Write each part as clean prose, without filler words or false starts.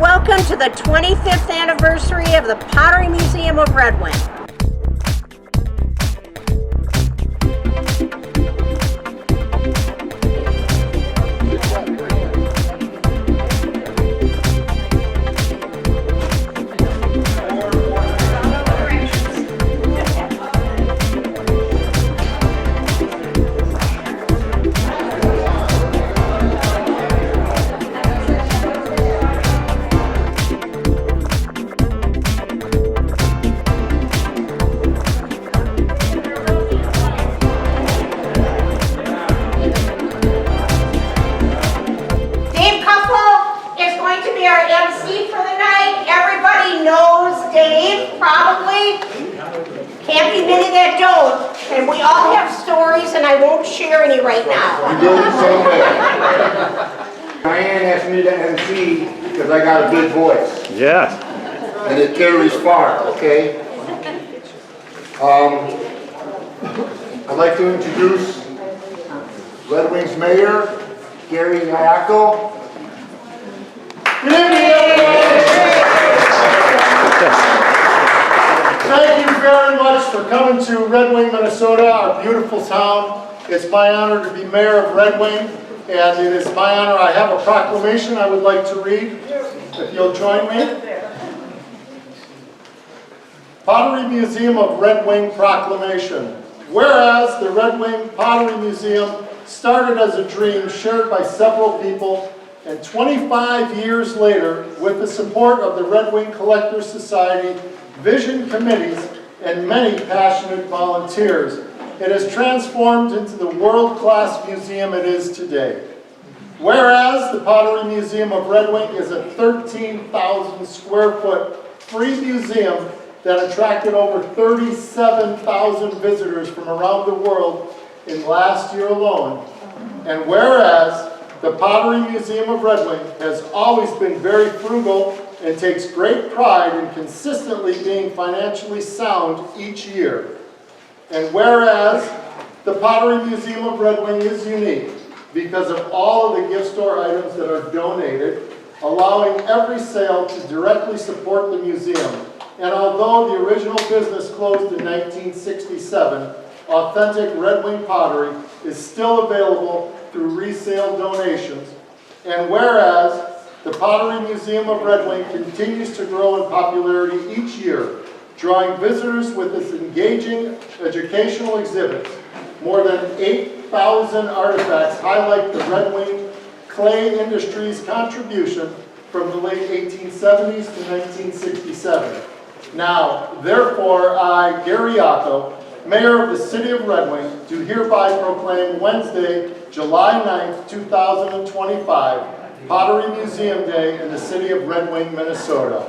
Welcome to the 25th anniversary of the Pottery Museum of Red Wing. Our MC for the night. Everybody knows Dave, probably. Can't be many that don't. And we all have stories, and I won't share any right now. You do the same way. Diane asked me to MC because I got a big voice. Yes. And it carries far, okay? I'd like to introduce Red Wing's Mayor, Gary Iacco. Good evening, everyone! Thank you very much for coming to Red Wing, Minnesota, our beautiful town. It's my honor to be mayor of Red Wing, and it is my honor. I have a proclamation I would like to read, if you'll join me. Pottery Museum of Red Wing Proclamation. Whereas the Red Wing Pottery Museum started as a dream shared by several people, and 25 years later, with the support of the Red Wing Collectors Society, vision committees, and many passionate volunteers, it has transformed into the world-class museum it is today. Whereas the Pottery Museum of Red Wing is a 13,000 square foot free museum that attracted over 37,000 visitors from around the world in last year alone. And whereas the Pottery Museum of Red Wing has always been very frugal and takes great pride in consistently being financially sound each year. And whereas the Pottery Museum of Red Wing is unique because of all of the gift store items that are donated, allowing every sale to directly support the museum. And although the original business closed in 1967, authentic Red Wing pottery is still available through resale donations. And whereas the Pottery Museum of Red Wing continues to grow in popularity each year, drawing visitors with its engaging educational exhibits. More than 8,000 artifacts highlight the Red Wing clay industry's contribution from the late 1870s to 1967. Now, therefore, I, Gary Iacco, Mayor of the City of Red Wing, do hereby proclaim Wednesday, July 9th, 2025, Pottery Museum Day in the city of Red Wing, Minnesota.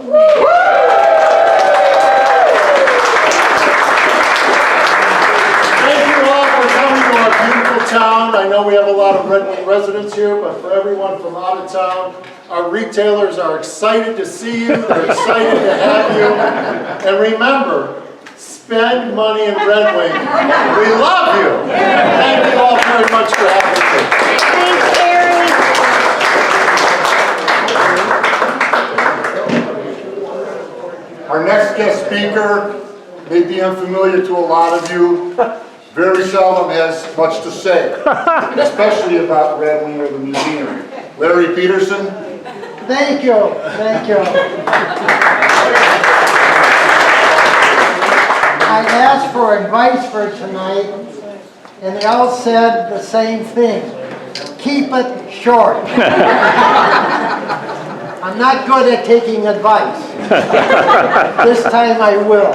Thank you all for coming to our beautiful town. I know we have a lot of Red Wing residents here, but for everyone from out of town, our retailers are excited to see you. They're excited to have you. And remember, spend money in Red Wing. We love you. Thank you all very much for having me. Thanks, Gary. Our next guest speaker may be unfamiliar to a lot of you. Very seldom has much to say, especially about Red Wing or the museum. Larry Peterson. Thank you. Thank you. I asked for advice for tonight, and they all said the same thing. Keep it short. I'm not good at taking advice. This time I will.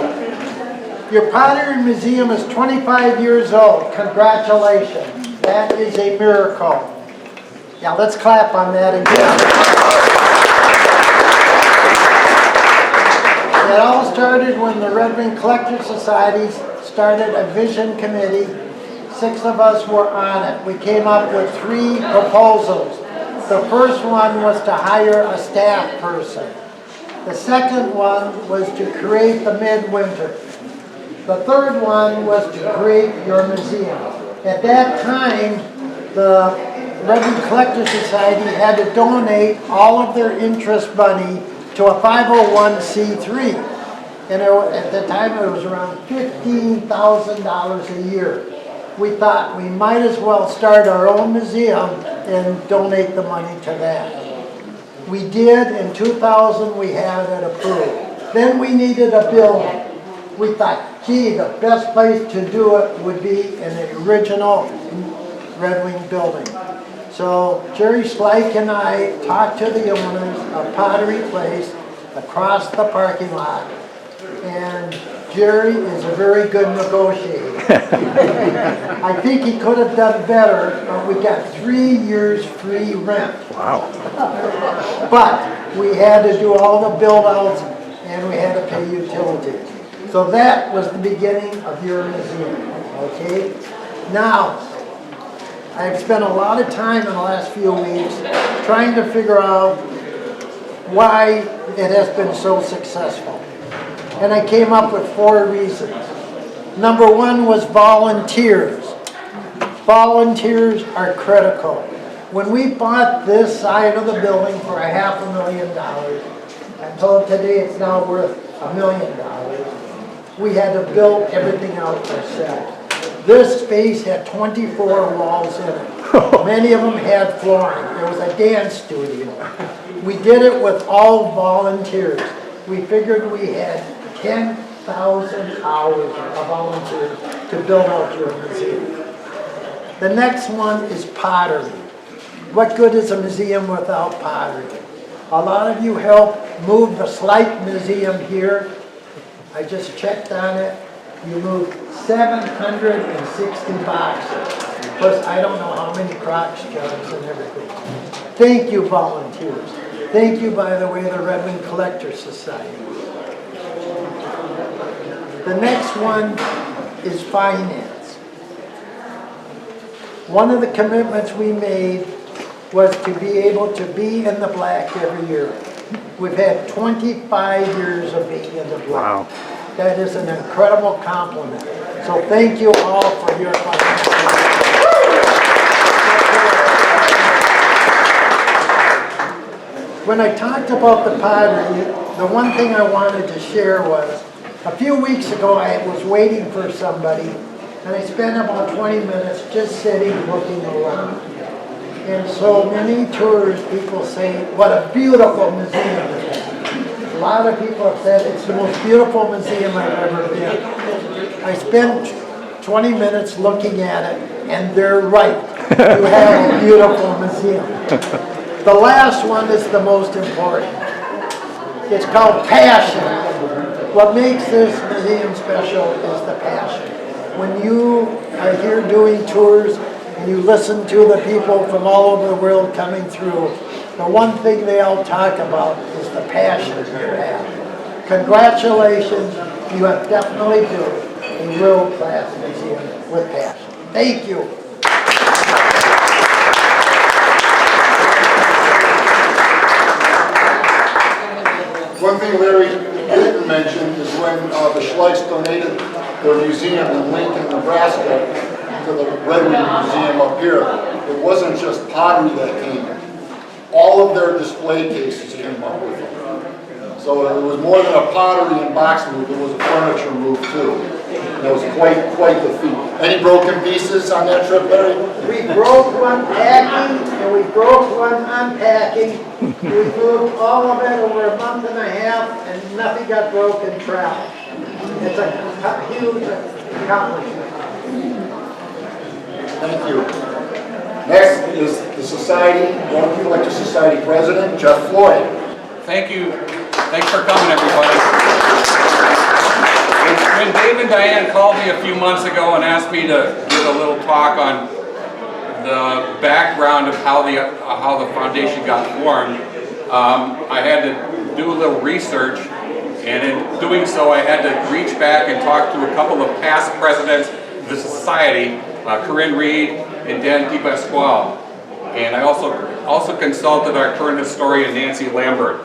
Your Pottery Museum is 25 years old. Congratulations. That is a miracle. Yeah, let's clap on that again. It all started when the Red Wing Collector Society started a vision committee. 6 of us were on it. We came up with 3 proposals. The first one was to hire a staff person. The second one was to create the midwinter. The third one was to create your museum. At that time, the Red Wing Collector Society had to donate all of their interest money to a 501c3. And at the time it was around $15,000 a year. We thought we might as well start our own museum and donate the money to that. We did. In 2000 we had it approved. Then we needed a building. We thought, gee, the best place to do it would be in the original Red Wing building. So Jerry Slike and I talked to the owners of Pottery Place across the parking lot, and Jerry is a very good negotiator. I think he could have done better, but we got 3 years free rent. Wow. But we had to do all the build-outs and we had to pay utilities. So that was the beginning of your museum, okay? Now, I've spent a lot of time in the last few weeks trying to figure out why it has been so successful. And I came up with 4 reasons. Number 1 was volunteers. Volunteers are critical. When we bought this side of the building for $500,000, until today it's now worth $1 million, we had to build everything out ourselves. This space had 24 walls in it. Many of them had flooring. There was a dance studio. We did it with all volunteers. We figured we had 10,000 hours of volunteers to build out your museum. The next one is pottery. What good is a museum without pottery? A lot of you helped move the Slike Museum here. I just checked on it. You moved 760 boxes. Plus, I don't know how many crocks, jugs, and everything. Thank you, volunteers. Thank you, by the way, the Red Wing Collector Society. The next one is finance. One of the commitments we made was to be able to be in the black every year. We've had 25 years of being in the black. Wow. That is an incredible compliment. So thank you all for your finance. When I talked about the pottery, the one thing I wanted to share was, a few weeks ago I was waiting for somebody, and I spent about 20 minutes just sitting looking around. And so many tours, people say, what a beautiful museum it is. A lot of people have said it's the most beautiful museum I've ever been. I spent 20 minutes looking at it, and they're right. You have a beautiful museum. The last one is the most important. It's called passion. What makes this museum special is the passion. When you are here doing tours and you listen to the people from all over the world coming through, the one thing they all talk about is the passion you have. Congratulations, you have definitely built a world-class museum with passion. Thank you. One thing Larry didn't mention is when the Schleichs donated their museum in Lincoln, Nebraska to the Red Wing Museum up here, it wasn't just pottery that came. All of their display cases came up with them. So it was more than a pottery and box move, it was a furniture move too. And it was quite the feat. Any broken pieces on that trip, Larry? We broke one packing and we broke one unpacking. We moved all of it over a month and a half and nothing got broken travel. It's a huge accomplishment. Thank you. Next is the Society, Red Wing Collector Society President, Jeff Floyd. Thank you. Thanks for coming, everybody. When Dave and Diane called me a few months ago and asked me to give a little talk on the background of how the foundation got formed, I had to do a little research, and in doing so I had to reach back and talk to a couple of past presidents of the society, Corinne Reed and Dan DiPasquale. And I also consulted our current historian, Nancy Lambert.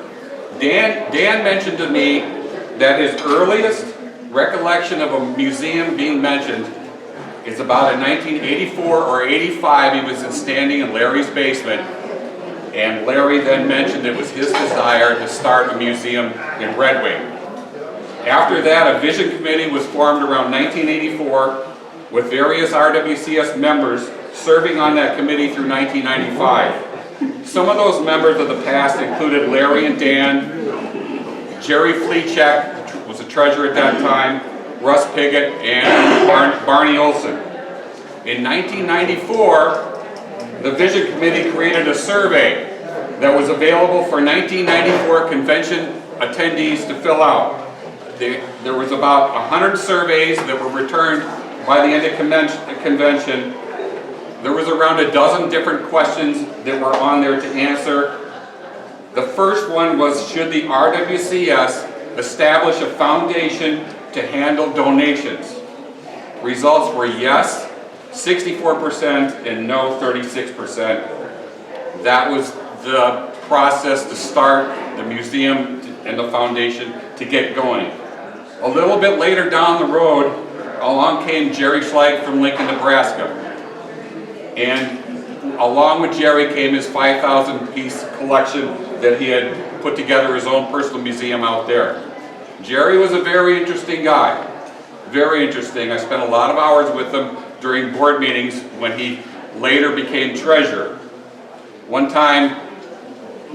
Dan mentioned to me that his earliest recollection of a museum being mentioned It's about in 1984 or 85, he was standing in Larry's basement, and Larry then mentioned it was his desire to start a museum in Red Wing. After that, a vision committee was formed around 1984 with various RWCS members serving on that committee through 1995. Some of those members of the past included Larry and Dan, Jerry Fleechek was the treasurer at that time, Russ Piggott, and Barney Olson. In 1994, the Vision Committee created a survey that was available for 1994 convention attendees to fill out. There was about 100 surveys that were returned by the end of convention. There was around a dozen different questions that were on there to answer. The first one was, should the RWCS establish a foundation to handle donations? Results were yes, 64%, and no, 36%. That was the process to start the museum and the foundation to get going. A little bit later down the road, along came Jerry Schleich from Lincoln, Nebraska. And along with Jerry came his 5,000-piece collection that he had put together his own personal museum out there. Jerry was a very interesting guy, very interesting. I spent a lot of hours with him during board meetings when he later became treasurer. One time,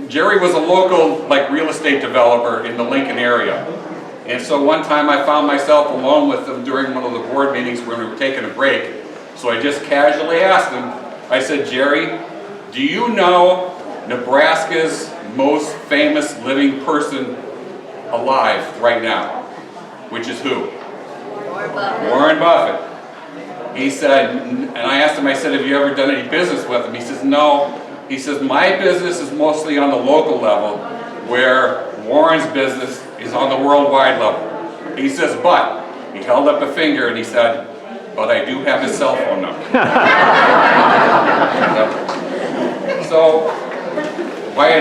Jerry was a local real estate developer in the Lincoln area. And so one time I found myself alone with him during one of the board meetings when we were taking a break. So I just casually asked him, I said, Jerry, do you know Nebraska's most famous living person alive right now? Which is who? Warren Buffett. He said, and I asked him, I said, have you ever done any business with him? He says, no. He says, my business is mostly on the local level, where Warren's business is on the worldwide level. He says, but, he held up a finger and he said, but I do have his cell phone number. So, by a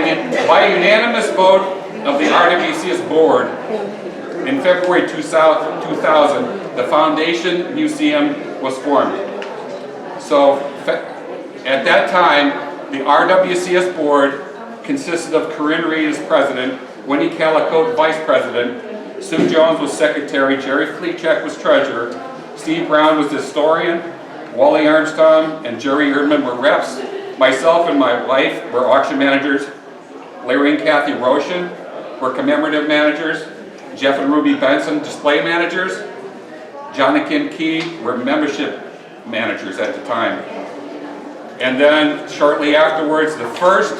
unanimous vote of the RWCS board, in February 2000, the Foundation Museum was formed. So, at that time, the RWCS board consisted of Corinne Reed as president, Winnie Calicote vice president, Sue Jones was secretary, Jerry Fleechek was treasurer, Steve Brown was historian, Wally Armstrong and Jerry Erdman were reps, myself and my wife were auction managers, Larry and Kathy Roshan were commemorative managers, Jeff and Ruby Benson display managers, John and Kim Key were membership managers at the time. And then shortly afterwards, the first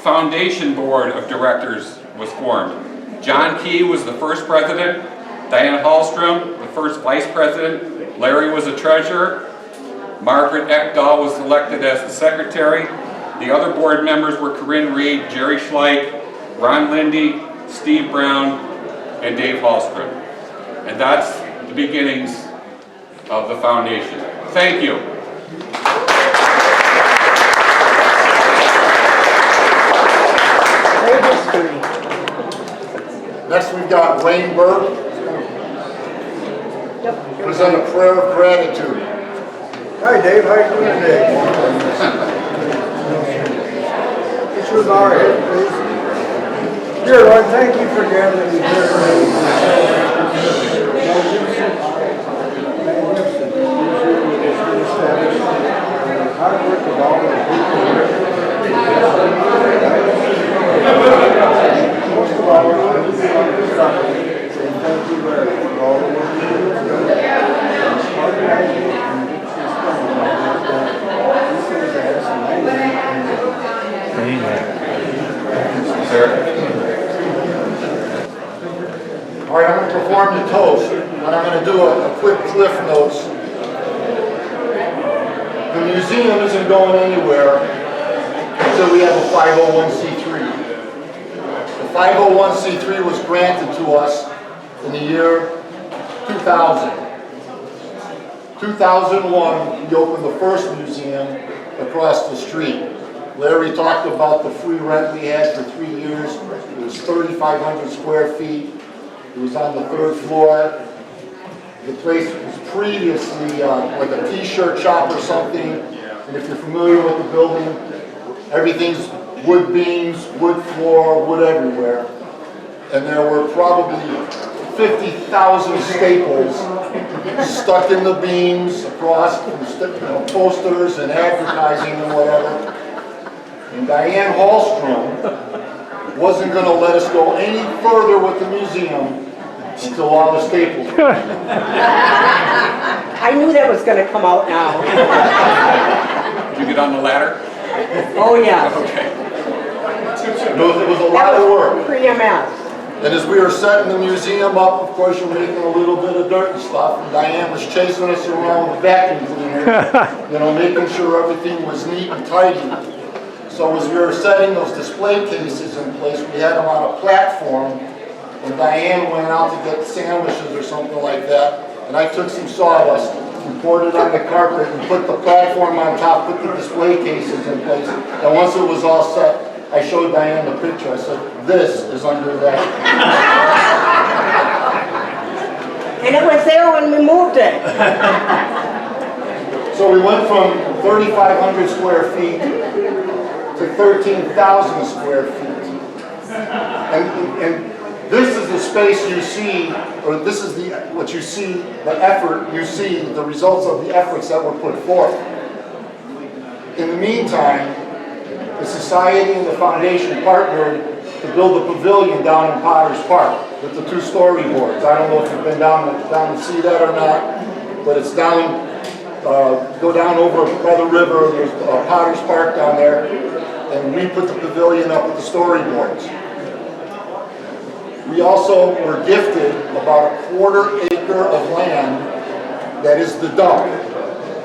foundation board of directors was formed. John Key was the first president, Diana Hallstrom the first vice president, Larry was the treasurer, Margaret Ekdahl was elected as the secretary. The other board members were Corinne Reed, Jerry Schleich, Ron Lindy, Steve Brown, and Dave Hallstrom. And that's the beginnings of the foundation. Thank you. Next we've got Wayne Burke. Present a prayer of gratitude. Hi Dave, how you doing today? This was our head, please. Dear Lord, thank you for gathering me here today. Hard work of all the people here. Most of all, we're going to be on this property. Saying thank you for all the work you do. Organizing and these things are amazing. All right, I'm going to perform the toast, and I'm going to do a quick cliff notes. The museum isn't going anywhere until we have a 501c3. The 501c3 was granted to us in the year 2000. 2001, we opened the first museum across the street. Larry talked about the free rent we had for 3 years. It was 3,500 square feet. It was on the 3rd floor. The place was previously like a t-shirt shop or something. And if you're familiar with the building, everything's wood beams, wood floor, wood everywhere. And there were probably 50,000 staples stuck in the beams across, posters and advertising and whatever. And Diane Hallstrom wasn't going to let us go any further with the museum until all the staples. I knew that was gonna come out now. Did you get on the ladder? Oh, yeah. Okay. It was a lot of work. Pre-MS. And as we were setting the museum up, of course, you're making a little bit of dirt and stuff, and Diane was chasing us around with a vacuum cleaner, making sure everything was neat and tidy. So as we were setting those display cases in place, we had them on a platform, and Diane went out to get sandwiches or something like that, and I took some sawdust and poured it on the carpet and put the platform on top, put the display cases in place, and once it was all set, I showed Diane the picture. I said, "This is under that." And it was there when we moved it. So we went from 3,500 square feet to 13,000 square feet. And this is the space you see, or this is what you see, the effort you see, the results of the efforts that were put forth. In the meantime, the Society and the Foundation partnered to build a pavilion down in Potter's Park with the 2 storyboards. I don't know if you've been down to see that or not, but it's down, go down over by the river, there's Potter's Park down there, and we put the pavilion up with the storyboards. We also were gifted about a 1/4 acre of land that is the dump.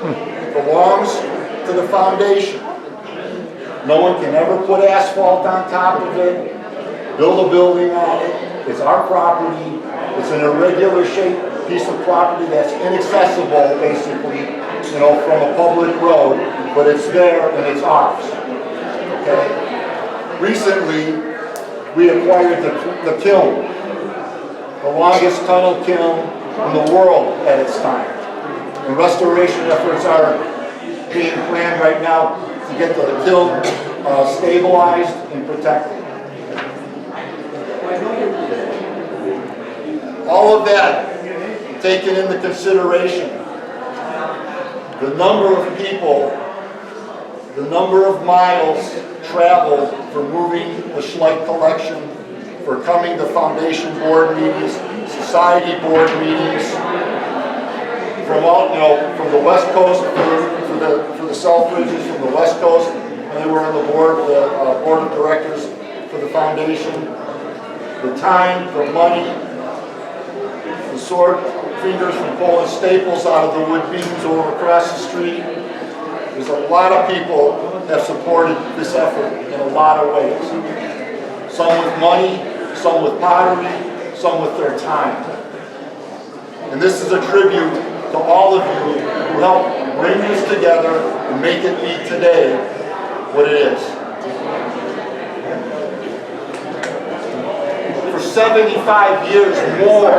It belongs to the foundation. No one can ever put asphalt on top of it, build a building on it. It's our property. It's an irregular shaped piece of property that's inaccessible, basically, from a public road, but it's there and it's ours. Okay? Recently, we acquired the kiln, the longest tunnel kiln in the world at its time. And restoration efforts are being planned right now to get the kiln stabilized and protected. All of that taken into consideration, the number of people, the number of miles traveled for moving the Schleich collection, for coming to foundation board meetings, society board meetings, from all, from the West Coast, for the Selfridges, from the West Coast, and they were on the board of directors for the foundation. The time, the money, the sword fingers from pulling staples out of the wood beams over across the street. There's a lot of people that have supported this effort in a lot of ways. Some with money, some with pottery, some with their time. And this is a tribute to all of you who helped bring this together and make it be today what it is. For 75 years more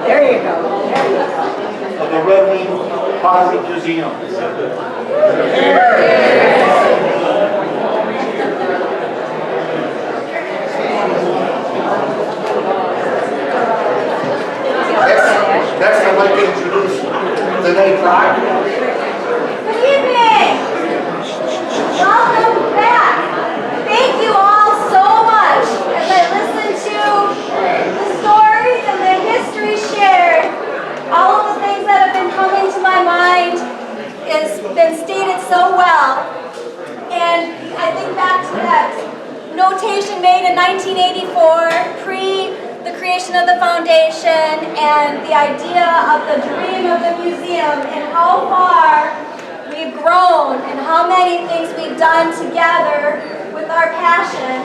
There you go. of the Red Wing Pottery Museum. Next I'd like to introduce Danae Clark. Good evening! Welcome back! Thank you all so much as I listen to the stories and the history shared. All of the things that have been coming to my mind has been stated so well. And I think back to that notation made in 1984, the creation of the foundation, and the idea of the dream of the museum, and how far we've grown and how many things we've done together with our passion.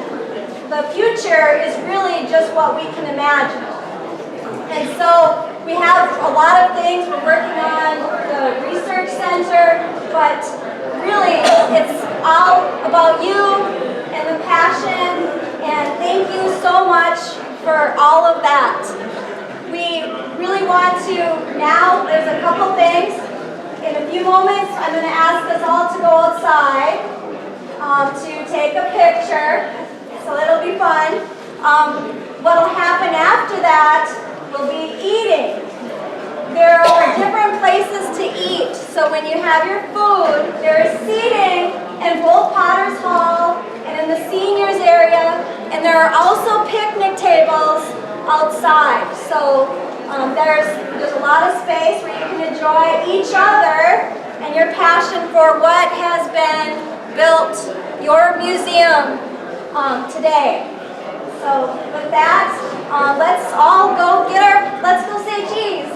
The future is really just what we can imagine. And so we have a lot of things. We're working on the research center, but really it's all about you and the passion, and thank you so much for all of that. We really really want to, now there's a couple things. In a few moments, I'm going to ask us all to go outside to take a picture. So it'll be fun. What'll happen after that will be eating. There are different places to eat. So when you have your food, there is seating in both Potter's Hall and in the seniors area. And there are also picnic tables outside. So there's a lot of space where you can enjoy each other and your passion for what has been built, your museum today. So with that, let's all go let's go say cheese.